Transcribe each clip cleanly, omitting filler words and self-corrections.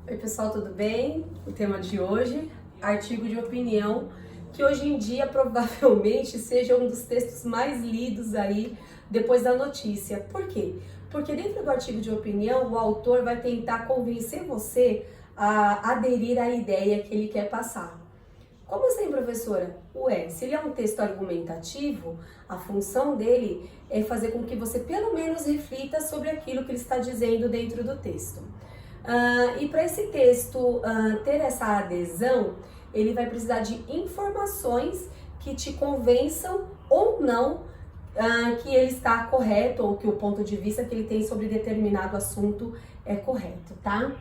Oi pessoal, tudo bem? O tema de hoje, artigo de opinião, que hoje em dia provavelmente seja um dos textos mais lidos aí depois da notícia. Por quê? Porque dentro do artigo de opinião, o autor vai tentar convencer você a aderir à ideia que ele quer passar. Como assim, professora? Se ele é um texto argumentativo, a função dele é fazer com que você pelo menos reflita sobre aquilo que ele está dizendo dentro do texto. E para esse texto ter essa adesão, ele vai precisar de informações que te convençam ou não que ele está correto ou que o ponto de vista que ele tem sobre determinado assunto é correto, tá?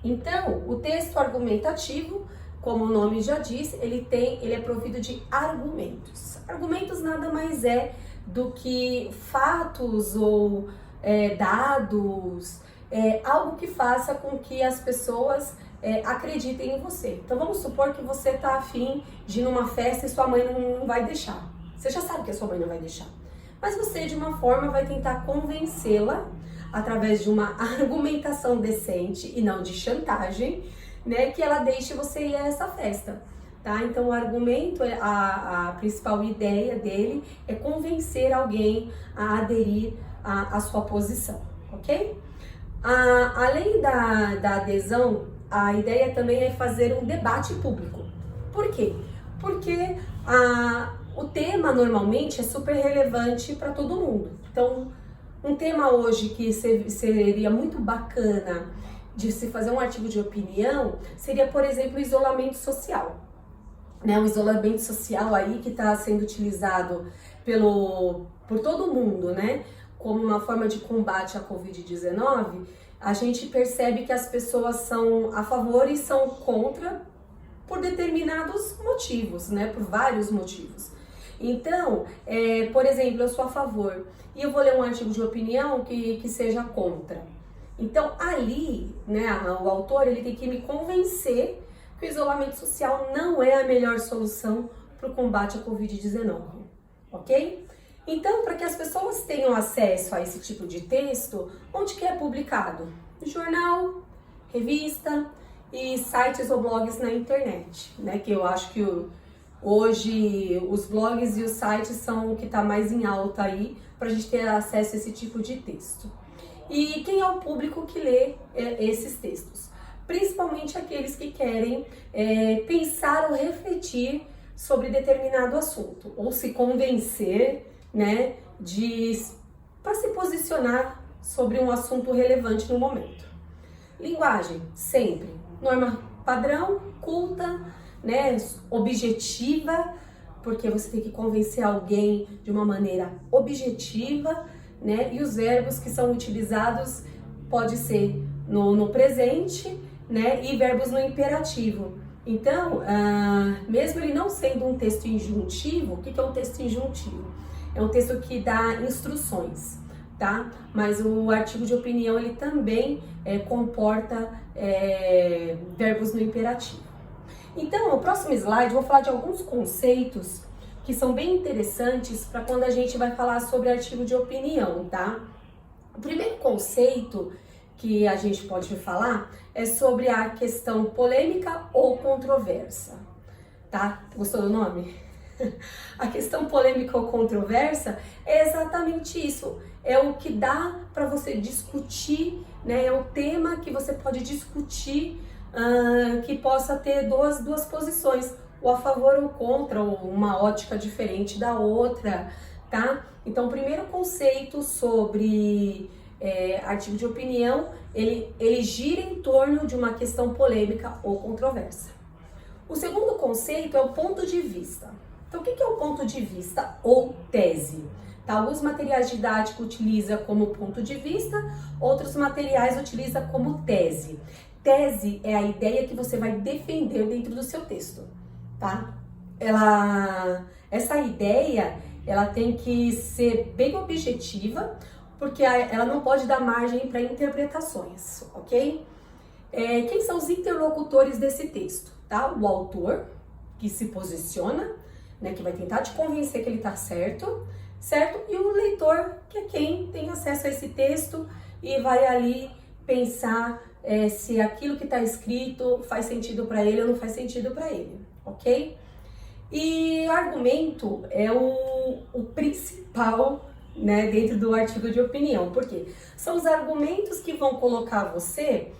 Então, o texto argumentativo, como o nome já diz, ele é provido de argumentos. Argumentos nada mais é do que fatos ou dados, algo que faça com que as pessoas acreditem em você. Então vamos supor que você está afim de ir numa festa e sua mãe não vai deixar. Você já sabe que a sua mãe não vai deixar. Mas você, de uma forma, vai tentar convencê-la através de uma argumentação decente e não de chantagem, né, que ela deixe você ir a essa festa, tá? Então o argumento, a principal ideia dele é convencer alguém a aderir à sua posição, ok? Além da adesão, a ideia também é fazer um debate público. Por quê? Porque o tema normalmente é super relevante para todo mundo. Então, um tema hoje que seria muito bacana de se fazer um artigo de opinião seria, por exemplo, o isolamento social. Né? O isolamento social aí que está sendo utilizado por todo mundo, né? Como uma forma de combate à Covid-19, a gente percebe que as pessoas são a favor e são contra por determinados motivos, né? Por vários motivos. Então, por exemplo, eu sou a favor e eu vou ler um artigo de opinião que seja contra. Então, ali, né, o autor ele tem que me convencer que o isolamento social não é a melhor solução para o combate à Covid-19, ok? Então, para que as pessoas tenham acesso a esse tipo de texto, onde que é publicado? Jornal, revista e sites ou blogs na internet, né? Que eu acho que hoje os blogs e os sites são o que está mais em alta aí para a gente ter acesso a esse tipo de texto. E quem é o público que lê esses textos? Principalmente aqueles que querem pensar ou refletir sobre determinado assunto, ou se convencer, né, para se posicionar sobre um assunto relevante no momento. Linguagem, sempre. Norma padrão, culta, né, objetiva, porque você tem que convencer alguém de uma maneira objetiva, né, e os verbos que são utilizados pode ser no presente, né, e verbos no imperativo. Então, mesmo ele não sendo um texto injuntivo, o que é um texto injuntivo? É um texto que dá instruções, tá? Mas o artigo de opinião, ele também comporta verbos no imperativo. Então, no próximo slide, eu vou falar de alguns conceitos que são bem interessantes para quando a gente vai falar sobre artigo de opinião, tá? O primeiro conceito que a gente pode falar é sobre a questão polêmica ou controversa, tá? Gostou do nome? A questão polêmica ou controversa é exatamente isso, é o que dá para você discutir, né? É o tema que você pode discutir, que possa ter duas posições, ou a favor ou contra, ou uma ótica diferente da outra, tá? Então, o primeiro conceito sobre artigo de opinião, ele gira em torno de uma questão polêmica ou controversa. O segundo conceito é o ponto de vista. Então, o que é o ponto de vista ou tese? Tá? Alguns materiais didáticos utilizam como ponto de vista, outros materiais utilizam como tese. Tese é a ideia que você vai defender dentro do seu texto, tá? Essa ideia, ela tem que ser bem objetiva, porque ela não pode dar margem para interpretações, ok? Quem são os interlocutores desse texto? Tá? O autor, que se posiciona, né, que vai tentar te convencer que ele está certo? E o leitor, que é quem tem acesso a esse texto e vai ali pensar se aquilo que está escrito faz sentido para ele ou não faz sentido para ele, ok? E argumento é o principal, né, dentro do artigo de opinião, porque são os argumentos que vão colocar você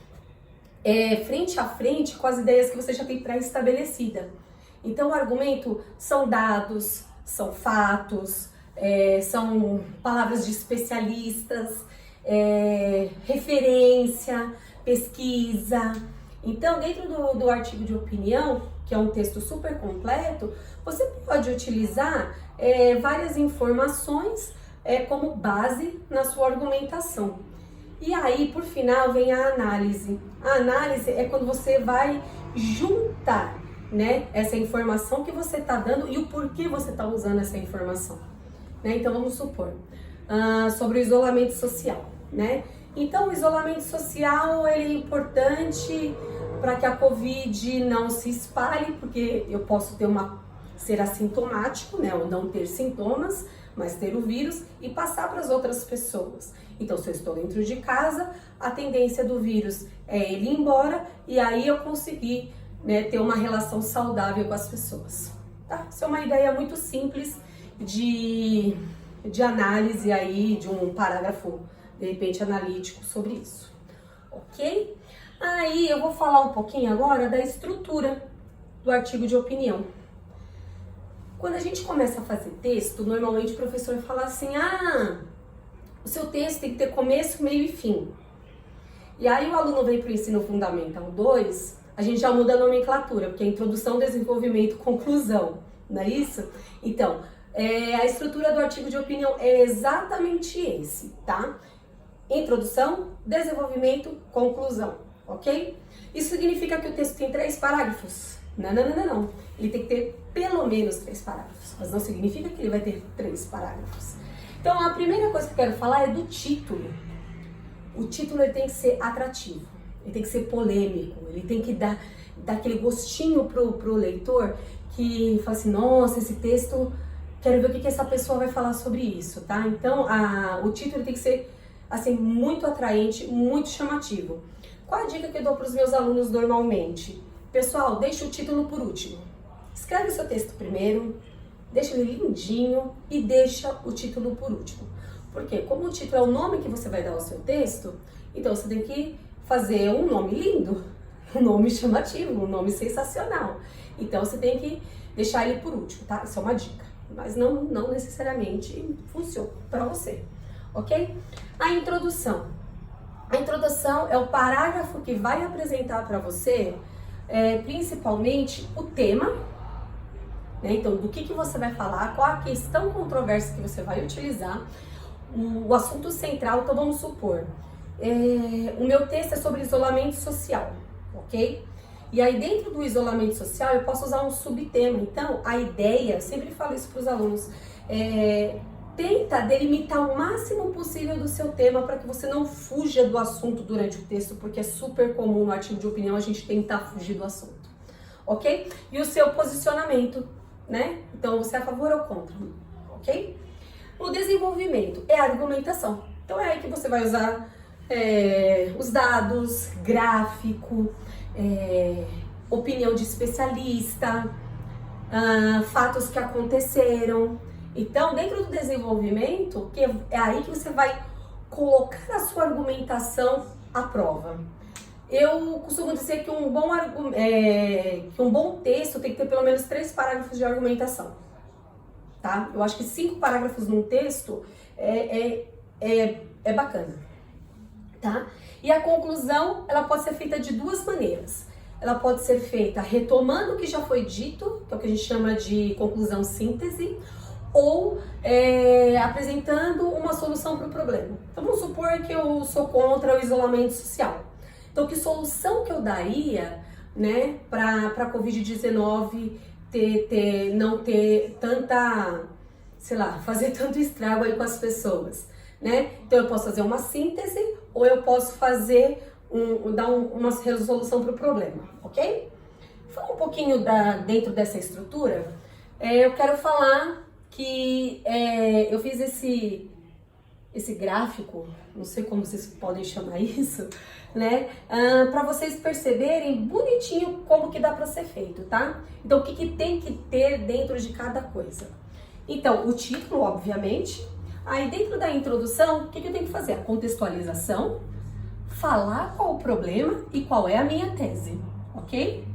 frente a frente com as ideias que você já tem pré-estabelecida. Então, o argumento são dados, são fatos, são palavras de especialistas, referência, pesquisa. Então, dentro do artigo de opinião, que é um texto super completo, você pode utilizar várias informações como base na sua argumentação. E aí, por final, vem a análise. A análise é quando você vai juntar, né, essa informação que você está dando e o porquê você está usando essa informação. Né? Então, vamos supor, sobre o isolamento social, né? Então, o isolamento social ele é importante para que a Covid não se espalhe, porque eu posso ser assintomático, né, ou não ter sintomas, mas ter o vírus e passar para as outras pessoas. Então, se eu estou dentro de casa, a tendência do vírus é ele ir embora e aí eu conseguir, né, ter uma relação saudável com as pessoas. Tá? Isso é uma ideia muito simples de análise aí, de um parágrafo, de repente, analítico sobre isso. Ok? Aí eu vou falar um pouquinho agora da estrutura do artigo de opinião. Quando a gente começa a fazer texto, normalmente o professor fala assim, o seu texto tem que ter começo, meio e fim. E aí o aluno vem para o ensino fundamental 2, a gente já muda a nomenclatura, porque é introdução, desenvolvimento, conclusão, não é isso? Então, a estrutura do artigo de opinião é exatamente esse, tá? Introdução, desenvolvimento, conclusão, ok? Isso significa que o texto tem 3 parágrafos? Não. Ele tem que ter pelo menos 3 parágrafos, mas não significa que ele vai ter 3 parágrafos. Então, a primeira coisa que eu quero falar é do título. O título ele tem que ser atrativo, ele tem que ser polêmico, ele tem que dar aquele gostinho pro leitor que fala assim, nossa, esse texto, quero ver o que essa pessoa vai falar sobre isso, tá? Então, o título tem que ser assim, muito atraente, muito chamativo. Qual a dica que eu dou para os meus alunos normalmente? Pessoal, deixa o título por último. Escreve o seu texto primeiro, deixa ele lindinho e deixa o título por último. Porque como o título é o nome que você vai dar ao seu texto, então você tem que fazer um nome lindo, um nome chamativo, um nome sensacional. Então você tem que deixar ele por último, tá? Isso é uma dica, mas não necessariamente funciona para você, ok? A introdução. A introdução é o parágrafo que vai apresentar para você principalmente o tema, né? Então, do que você vai falar, qual a questão controversa que você vai utilizar, o assunto central. Então, vamos supor, o meu texto é sobre isolamento social, ok? E aí, dentro do isolamento social, eu posso usar um subtema. Então, a ideia, eu sempre falo isso para os alunos, tenta delimitar o máximo possível do seu tema para que você não fuja do assunto durante o texto, porque é super comum no artigo de opinião a gente tentar fugir do assunto, ok? E o seu posicionamento, né? Então, você é a favor ou contra, ok? O desenvolvimento é a argumentação. Então, é aí que você vai usar os dados, gráfico, opinião de especialista, fatos que aconteceram. Então, dentro do desenvolvimento, que é aí que você vai colocar a sua argumentação à prova. Eu costumo dizer que um bom texto tem que ter pelo menos 3 parágrafos de argumentação, tá? Eu acho que 5 parágrafos num texto é bacana, tá? E a conclusão, ela pode ser feita de 2 maneiras. Ela pode ser feita retomando o que já foi dito, que é o que a gente chama de conclusão síntese, ou apresentando uma solução para o problema. Então, vamos supor que eu sou contra o isolamento social. Então, que solução que eu daria, né, para a Covid-19 não ter tanta, sei lá, fazer tanto estrago aí com as pessoas, né? Então, eu posso fazer uma síntese ou eu posso fazer dar uma resolução para o problema, ok? Fala um pouquinho dentro dessa estrutura. Eu quero falar que eu fiz esse gráfico, não sei como vocês podem chamar isso, né? Para vocês perceberem bonitinho como que dá para ser feito, tá? Então, o que que tem que ter dentro de cada coisa? Então, o título, obviamente. Aí, dentro da introdução, o que que eu tenho que fazer? A contextualização, falar qual o problema e qual é a minha tese, ok?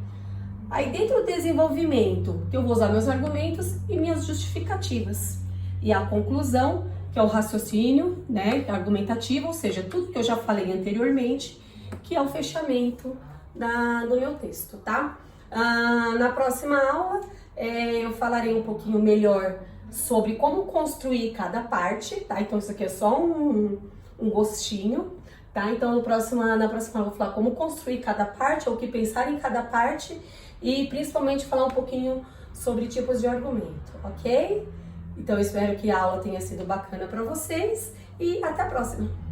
Aí, dentro do desenvolvimento, que eu vou usar meus argumentos e minhas justificativas. E a conclusão, que é o raciocínio, né, argumentativo, ou seja, tudo que eu já falei anteriormente, que é o fechamento do meu texto, tá? Na próxima aula, eu falarei um pouquinho melhor sobre como construir cada parte, tá? Então, isso aqui é só um gostinho, tá? Então, na próxima aula eu vou falar como construir cada parte, ou o que pensar em cada parte, e principalmente falar um pouquinho sobre tipos de argumento, ok? Então, eu espero que a aula tenha sido bacana para vocês e até a próxima!